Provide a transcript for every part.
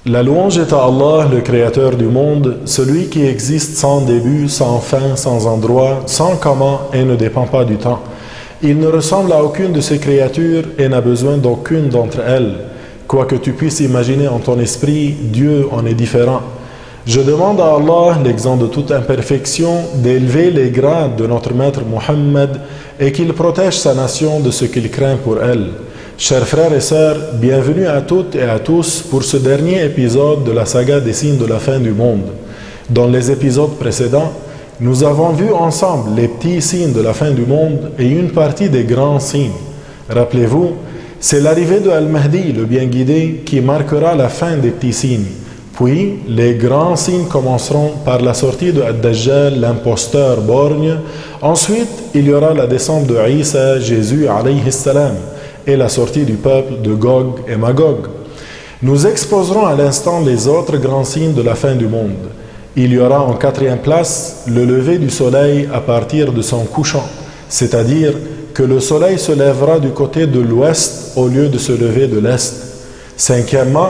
La louange est à Allah, le Créateur du monde, celui qui existe sans début, sans fin, sans endroit, sans comment et ne dépend pas du temps. Il ne ressemble à aucune de ses créatures et n'a besoin d'aucune d'entre elles. Quoi que tu puisses imaginer en ton esprit, Dieu en est différent. Je demande à Allah, l'exempt de toute imperfection, d'élever les grades de notre maître Mohammed et qu'il protège sa nation de ce qu'il craint pour elle. Chers frères et sœurs, bienvenue à toutes et à tous pour ce dernier épisode de la saga des signes de la fin du monde. Dans les épisodes précédents, nous avons vu ensemble les petits signes de la fin du monde et une partie des grands signes. Rappelez-vous, c'est l'arrivée de Al-Mahdi, le bien guidé, qui marquera la fin des petits signes. Puis, les grands signes commenceront par la sortie de Ad-Dajjal, l'imposteur borgne. Ensuite, il y aura la descente de Isa, Jésus, alayhi salam, et la sortie du peuple de Gog et Magog. Nous exposerons à l'instant les autres grands signes de la fin du monde. Il y aura en quatrième place le lever du soleil à partir de son couchant, c'est-à-dire que le soleil se lèvera du côté de l'ouest au lieu de se lever de l'est. Cinquièmement,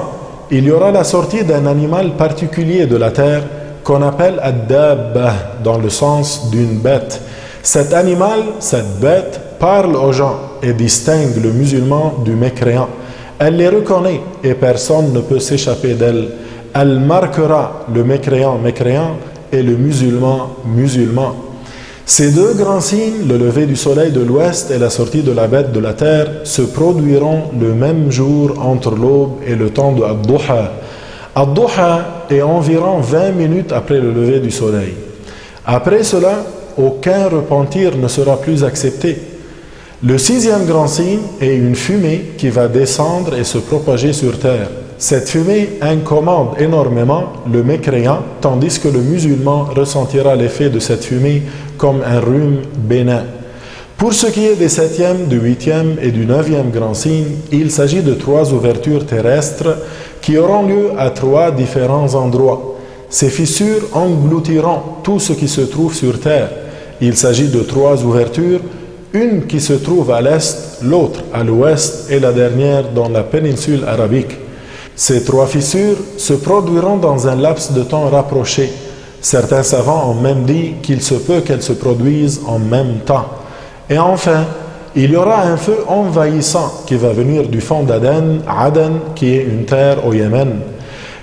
il y aura la sortie d'un animal particulier de la terre qu'on appelle Ad-Dabba, dans le sens d'une bête. Cet animal, cette bête, parle aux gens et distingue le musulman du mécréant. Elle les reconnaît et personne ne peut s'échapper d'elle. Elle marquera le mécréant et le musulman musulman. Ces deux grands signes, le lever du soleil de l'ouest et la sortie de la bête de la terre, se produiront le même jour entre l'aube et le temps de Ad-Duha. Ad-Duha est environ 20 minutes après le lever du soleil. Après cela, aucun repentir ne sera plus accepté. Le sixième grand signe est une fumée qui va descendre et se propager sur terre. Cette fumée incommode énormément le mécréant, tandis que le musulman ressentira l'effet de cette fumée comme un rhume bénin. Pour ce qui est des septième, du huitième et du neuvième grand signe, il s'agit de 3 ouvertures terrestres qui auront lieu à 3 différents endroits. Ces fissures engloutiront tout ce qui se trouve sur terre. Il s'agit de 3 ouvertures, une qui se trouve à l'est, l'autre à l'ouest et la dernière dans la péninsule arabique. Ces 3 fissures se produiront dans un laps de temps rapproché. Certains savants ont même dit qu'il se peut qu'elles se produisent en même temps. Et enfin, il y aura un feu envahissant qui va venir du fond d'Aden, Aden, qui est une terre au Yémen.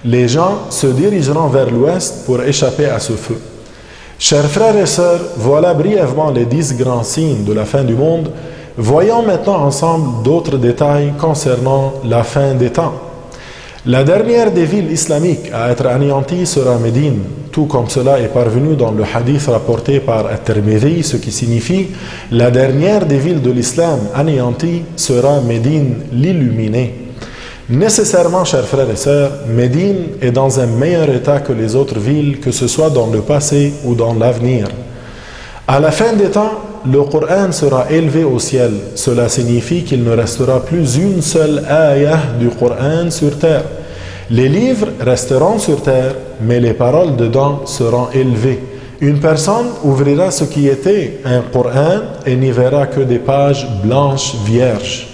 Les gens se dirigeront vers l'ouest pour échapper à ce feu. Chers frères et sœurs, voilà brièvement les 10 grands signes de la fin du monde. Voyons maintenant ensemble d'autres détails concernant la fin des temps. La dernière des villes islamiques à être anéantie sera Médine, tout comme cela est parvenu dans le hadith rapporté par At-Tirmidhi, ce qui signifie la dernière des villes de l'islam anéantie sera Médine, l'illuminée. Nécessairement, chers frères et sœurs, Médine est dans un meilleur état que les autres villes, que ce soit dans le passé ou dans l'avenir. À la fin des temps, le Coran sera élevé au ciel. Cela signifie qu'il ne restera plus une seule ayah du Coran sur terre. Les livres resteront sur terre, mais les paroles dedans seront élevées. Une personne ouvrira ce qui était un Coran et n'y verra que des pages blanches vierges.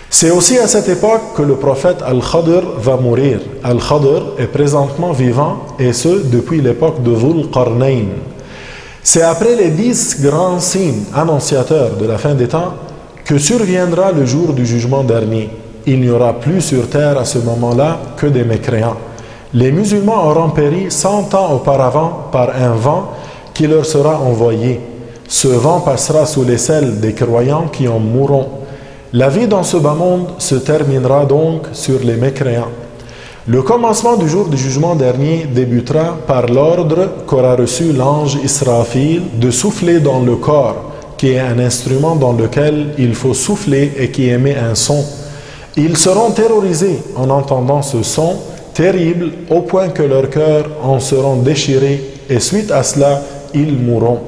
C'est aussi à cette époque que le prophète Al-Khadr va mourir. Al-Khadr est présentement vivant, et ce, depuis l'époque de Dhul Qarnayn. C'est après les 10 grands signes annonciateurs de la fin des temps que surviendra le jour du jugement dernier. Il n'y aura plus sur terre à ce moment-là que des mécréants. Les musulmans auront péri 100 ans auparavant par un vent qui leur sera envoyé. Ce vent passera sous les selles des croyants qui en mourront. La vie dans ce bas monde se terminera donc sur les mécréants. Le commencement du jour du jugement dernier débutera par l'ordre qu'aura reçu l'ange Israfil de souffler dans le corps, qui est un instrument dans lequel il faut souffler et qui émet un son. Ils seront terrorisés en entendant ce son terrible au point que leurs cœurs en seront déchirés et suite à cela, ils mourront.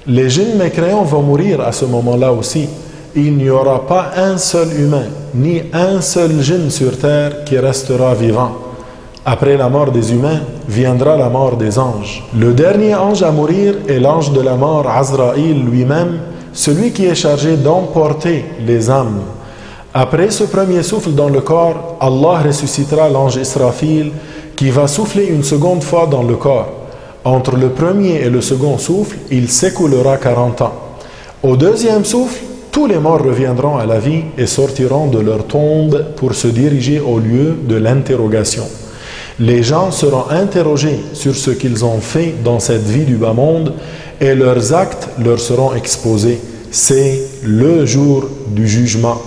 Les djinns mécréants vont mourir à ce moment-là aussi. Il n'y aura pas un seul humain, ni un seul djinn sur terre qui restera vivant. Après la mort des humains, viendra la mort des anges. Le dernier ange à mourir est l'ange de la mort, Azraïl lui-même, celui qui est chargé d'emporter les âmes. Après ce premier souffle dans le corps, Allah ressuscitera l'ange Israfil qui va souffler une seconde fois dans le corps. Entre le premier et le second souffle, il s'écoulera 40 ans. Au deuxième souffle, tous les morts reviendront à la vie et sortiront de leur tombe pour se diriger au lieu de l'interrogation. Les gens seront interrogés sur ce qu'ils ont fait dans cette vie du bas monde et leurs actes leur seront exposés. C'est le jour du jugement.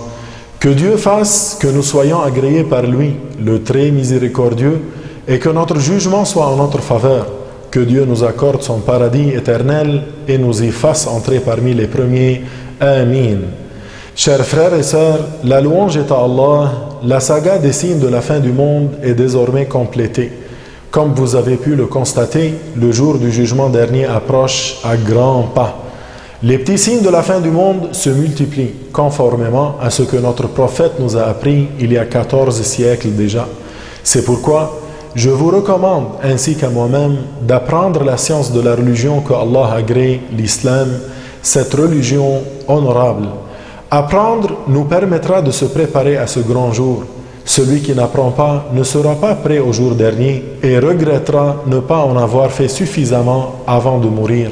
Que Dieu fasse que nous soyons agréés par lui, le très miséricordieux, et que notre jugement soit en notre faveur. Que Dieu nous accorde son paradis éternel et nous y fasse entrer parmi les premiers. Amin. Chers frères et sœurs, la louange est à Allah. La saga des signes de la fin du monde est désormais complétée. Comme vous avez pu le constater, le jour du jugement dernier approche à grands pas. Les petits signes de la fin du monde se multiplient, conformément à ce que notre prophète nous a appris il y a 14 siècles déjà. C'est pourquoi je vous recommande, ainsi qu'à moi-même, d'apprendre la science de la religion que Allah a créée, l'islam, cette religion honorable. Apprendre nous permettra de se préparer à ce grand jour. Celui qui n'apprend pas ne sera pas prêt au jour dernier et regrettera ne pas en avoir fait suffisamment avant de mourir.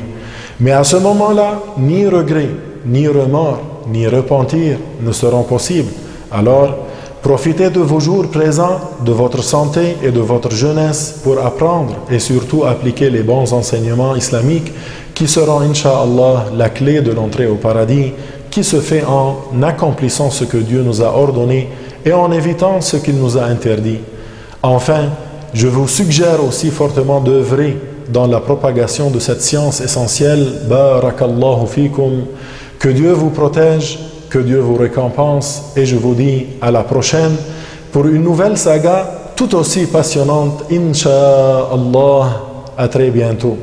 Mais à ce moment-là, ni regret, ni remords, ni repentir ne seront possibles. Alors, profitez de vos jours présents, de votre santé et de votre jeunesse pour apprendre et surtout appliquer les bons enseignements islamiques qui seront, Inch'Allah, la clé de l'entrée au paradis, qui se fait en accomplissant ce que Dieu nous a ordonné et en évitant ce qu'il nous a interdit. Enfin, je vous suggère aussi fortement d'œuvrer dans la propagation de cette science essentielle. Barakallahu fikum. Que Dieu vous protège, que Dieu vous récompense, et je vous dis à la prochaine pour une nouvelle saga tout aussi passionnante, Inch'Allah. À très bientôt.